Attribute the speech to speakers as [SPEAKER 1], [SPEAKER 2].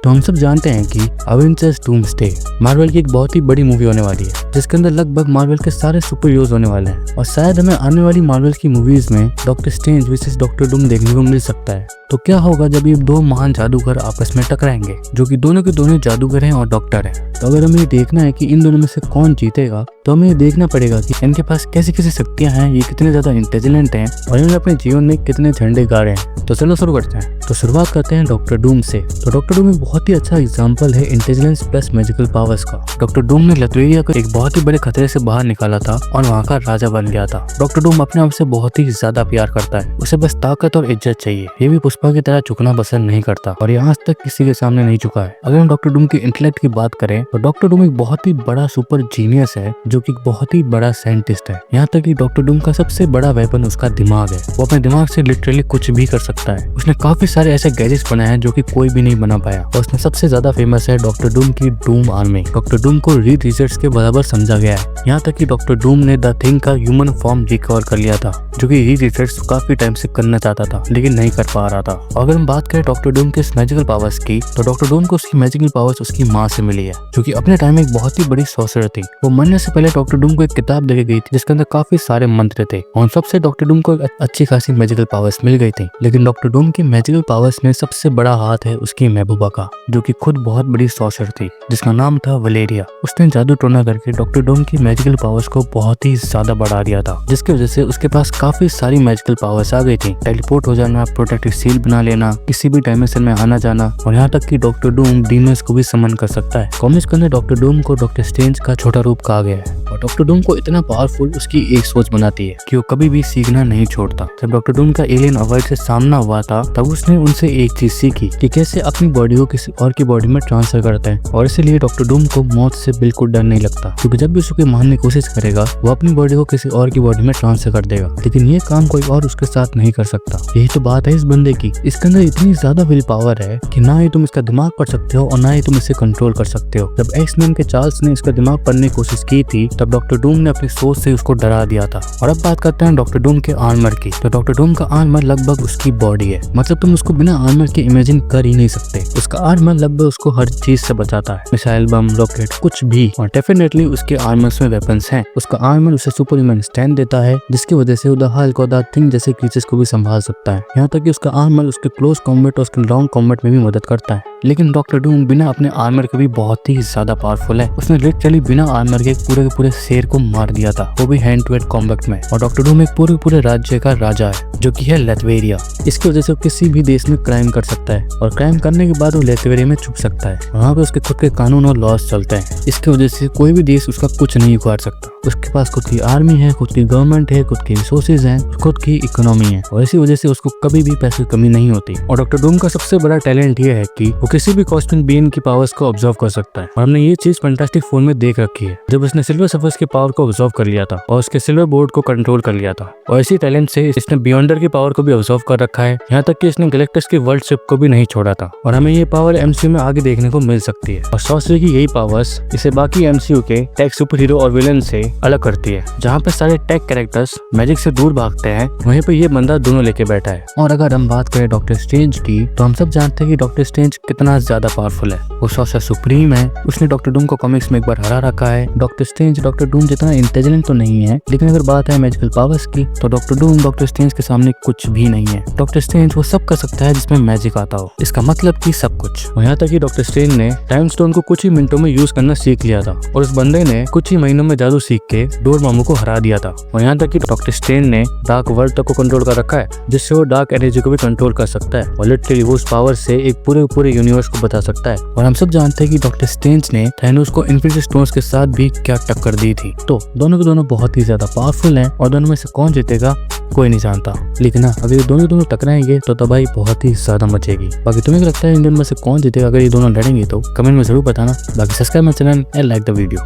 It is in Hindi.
[SPEAKER 1] तो हम सब जानते हैं कि अवेंजर्स डूम्सडे मार्वल की एक बहुत ही बड़ी मूवी होने वाली है, जिसके अंदर लगभग मार्वल के सारे सुपर हीरोज होने वाले हैं। और शायद हमें आने वाली मार्वल की मूवीज में doctor strange versus doctor Doom देखने को मिल सकता है। तो क्या होगा जब ये दो महान जादूगर आपस में टकराएंगे, जो कि दोनों के दोनों जादूगर हैं और डॉक्टर हैं। तो अगर हमें ये देखना है कि इन दोनों में से कौन जीतेगा, तो हमें ये देखना पड़ेगा कि इनके पास कैसी कैसी शक्तियां हैं, ये कितने ज्यादा इंटेलिजेंट हैं और इन्होंने अपने जीवन में कितने झंडे गाड़े हैं। तो चलो शुरू करते हैं। तो शुरुआत करते हैं डॉक्टर डूम से। तो डॉक्टर डूम एक बहुत ही अच्छा एग्जांपल है इंटेलिजेंस प्लस मैजिकल पावर्स का। डॉक्टर डूम ने लतवेरिया को एक बहुत ही बड़े खतरे से बाहर निकाला था और वहाँ का राजा बन गया था। डॉक्टर डूम अपने आप से बहुत ही ज्यादा प्यार करता है, उसे बस ताकत और इज्जत चाहिए। ये भी पुष्पा की तरह झुकना पसंद नहीं करता और ये आज तक किसी के सामने नहीं झुका है। अगर हम डॉक्टर डूम के इंटेलेक्ट की बात करें तो डॉक्टर डूम एक बहुत ही बड़ा सुपर जीनियस है, जो कि बहुत ही बड़ा साइंटिस्ट है। यहाँ तक कि डॉक्टर डूम का सबसे बड़ा वेपन उसका दिमाग है। वो अपने दिमाग से लिटरली कुछ भी कर सकता है। उसने काफी सारे ऐसे गैजेट्स बनाए हैं जो कि कोई भी नहीं बना पाया। और उसमें सबसे ज्यादा फेमस है डॉक्टर डूम की डूम आर्मी। डॉक्टर डूम को रीड रिचर्ड्स के बराबर समझा गया है। यहाँ तक कि डॉक्टर डूम ने द थिंग का ह्यूमन फॉर्म रिकवर कर लिया था, जो कि रीड रिचर्ड्स काफी टाइम से करना चाहता था लेकिन नहीं कर पा रहा था। अगर हम बात करें डॉक्टर डूम के मैजिकल पावर्स की, तो डॉक्टर डूम को उसकी मैजिकल पावर्स उसकी माँ से मिली है, जो कि अपने टाइम में एक बहुत ही बड़ी सॉर्सरर थी। वो मरने से पहले डॉक्टर डूम को एक किताब दे गई थी जिसके अंदर काफी सारे मंत्र थे और सबसे डॉक्टर डूम को अच्छी खासी मैजिकल पावर्स मिल गई थी। लेकिन डॉक्टर डूम की मैजिकल पावर्स में सबसे बड़ा हाथ है उसकी महबूबा का, जो कि खुद बहुत बड़ी सॉर्सरर थी जिसका नाम था वलेरिया। उसने जादू टोना करके डॉक्टर डूम की मैजिकल पावर्स को बहुत ही ज्यादा बढ़ा दिया था, जिसकी वजह से उसके पास काफी सारी मैजिकल पावर्स आ गई थी। टेलीपोर्ट हो जाना, प्रोटेक्टिव सील बना लेना, किसी भी डायमेंशन में आना जाना, और यहाँ तक कि डॉक्टर डूम डीमंस को भी समन कर सकता है। कॉमिक्स के अंदर डॉक्टर डूम को डॉक्टर स्ट्रेंज का छोटा रूप कहा गया है। और डॉक्टर डूम को इतना पावरफुल उसकी एक सोच बनाती है कि वो कभी भी सीखना नहीं छोड़ता। जब डॉक्टर डूम का एलियन अवॉइड से सामना हुआ था, तब उसने उनसे एक चीज सीखी कि कैसे अपनी बॉडी को किसी और की बॉडी में ट्रांसफर करते हैं। और इसीलिए डॉक्टर डूम को मौत से बिल्कुल डर नहीं लगता, क्योंकि जब भी उसको मारने की कोशिश करेगा वो अपनी बॉडी को किसी और की बॉडी में ट्रांसफर कर देगा। लेकिन ये काम कोई और उसके साथ नहीं कर सकता। यही तो बात है इस बंदे की। इसके अंदर इतनी ज्यादा विल पावर है कि ना ही तुम इसका दिमाग पढ़ सकते हो और ना ही तुम इसे कंट्रोल कर सकते हो। जब एक्स-मैन के चार्ल्स ने इसका दिमाग पढ़ने की कोशिश की थी, तब डॉक्टर डूम ने अपनी सोच से उसको डरा दिया था। और अब बात करते हैं डॉक्टर डूम के आर्मर की। तो डॉक्टर डूम का आर्मर लगभग उसकी बॉडी है, मतलब तुम उसको बिना आर्मर के इमेजिन कर ही नहीं सकते। उसका आर्मर लगभग उसको हर चीज से बचाता है, मिसाइल, बम, रॉकेट, कुछ भी। और डेफिनेटली उसके आर्मर्स में वेपन्स हैं। उसका आर्मर उसे सुपर ह्यूमन स्ट्रेंथ देता है, जिसकी वजह से द हल्क और द थिंग जैसे क्रीचर्स को भी संभाल सकता है। यहाँ तक कि उसका आर्मर उसके क्लोज कॉम्बैट और उसके लॉन्ग कॉम्बैट में भी मदद करता है। लेकिन डॉक्टर डूम बिना अपने आर्मर के भी बहुत ही ज्यादा पावरफुल है। उसने लिटरली बिना आर्मर के पूरे के पूरे शेर को मार दिया था, वो भी हैंड टू हैंड कॉम्बैट में। और डॉक्टर डूम एक पूरे राज्य का राजा है, जो कि है लतवेरिया। इसकी वजह से वो किसी भी देश में क्राइम कर सकता है और क्राइम करने के बाद वो लतवेरिया में छुप सकता है। वहाँ पे उसके खुद के कानून और लॉज चलते हैं। इसकी वजह से कोई भी देश उसका कुछ नहीं उखाड़ सकता। उसके पास खुद की आर्मी है, खुद की गवर्नमेंट है, खुद की रिसोर्सेज हैं, खुद की इकोनॉमी है, और इसी वजह से उसको कभी भी पैसे की कमी नहीं होती। और डॉक्टर डूम का सबसे बड़ा टैलेंट ये है कि वो किसी भी कॉस्मिक बीइंग की पावर्स को ऑब्जर्व कर सकता है। और हमने ये चीज फैंटास्टिक फोर में देख रखी है, जब उसने सिल्वर सर्फर्स की पावर को ऑब्जर्व कर लिया था और उसके सिल्वर बोर्ड को कंट्रोल कर लिया था। और इसी टैलेंट से इसने बियॉन्डर की पावर को भी ऑब्जर्व कर रखा है, यहाँ तक कि इसने गैलेक्टस की वर्ल्ड शिप को भी नहीं छोड़ा था। और हमें ये पावर एमसीयू में आगे देखने को मिल सकती है। और सॉर्सरी की यही पावर्स इसे बाकी एमसीयू के टेक सुपर हीरो और विलन से अलग करती है। जहाँ पे सारे टेक कैरेक्टर्स मैजिक से दूर भागते हैं, वहीं पे ये बंदा दोनों लेके बैठा है। और अगर हम बात करें डॉक्टर स्ट्रेंज की, तो हम सब जानते हैं कि डॉक्टर स्ट्रेंज कितना ज्यादा पावरफुल है। वो सॉर्सरर सुप्रीम है। उसने डॉक्टर डूम को कॉमिक्स में एक बार हरा रखा है। डॉक्टर स्ट्रेंज डॉक्टर डूम जितना इंटेलिजेंट तो नहीं है, लेकिन अगर बात है मैजिकल पावर्स की, तो डॉक्टर डूम डॉक्टर स्ट्रेंज के सामने कुछ भी नहीं है। डॉक्टर स्ट्रेंज वो सब कर सकता है जिसमें मैजिक आता हो, इसका मतलब कि सब कुछ। यहाँ तक कि डॉक्टर स्ट्रेंज ने टाइम स्टोन को कुछ ही मिनटों में यूज करना सीख लिया था, और उस बंदे ने कुछ ही महीनों में जादू सीख के डोरमामू को हरा दिया था। और यहाँ तक कि डॉक्टर स्ट्रेंज ने डार्क वर्ल्ड तक को कंट्रोल कर रखा है, जिससे वो डार्क एनर्जी को भी कंट्रोल कर सकता है और लिटरली वो उस पावर से एक पूरे यूनिवर्स को बता सकता है। और हम सब जानते हैं कि डॉक्टर स्ट्रेंज ने थैनोस को इन्फिनिटी स्टोन्स के साथ भी क्या टक्कर दी थी। तो दोनों के दोनों बहुत ही ज्यादा पावरफुल हैं और दोनों में से कौन जीतेगा कोई नहीं जानता। लेकिन अगर ये दोनों टकराएंगे तो तबाही बहुत ही ज्यादा मचेगी। बाकी तुम्हें क्या लगता है इन दोनों में से कौन जीतेगा? अगर ये दोनों लड़ेंगे तो कमेंट में जरूर बताना। बाकी subscribe my channel and like the video.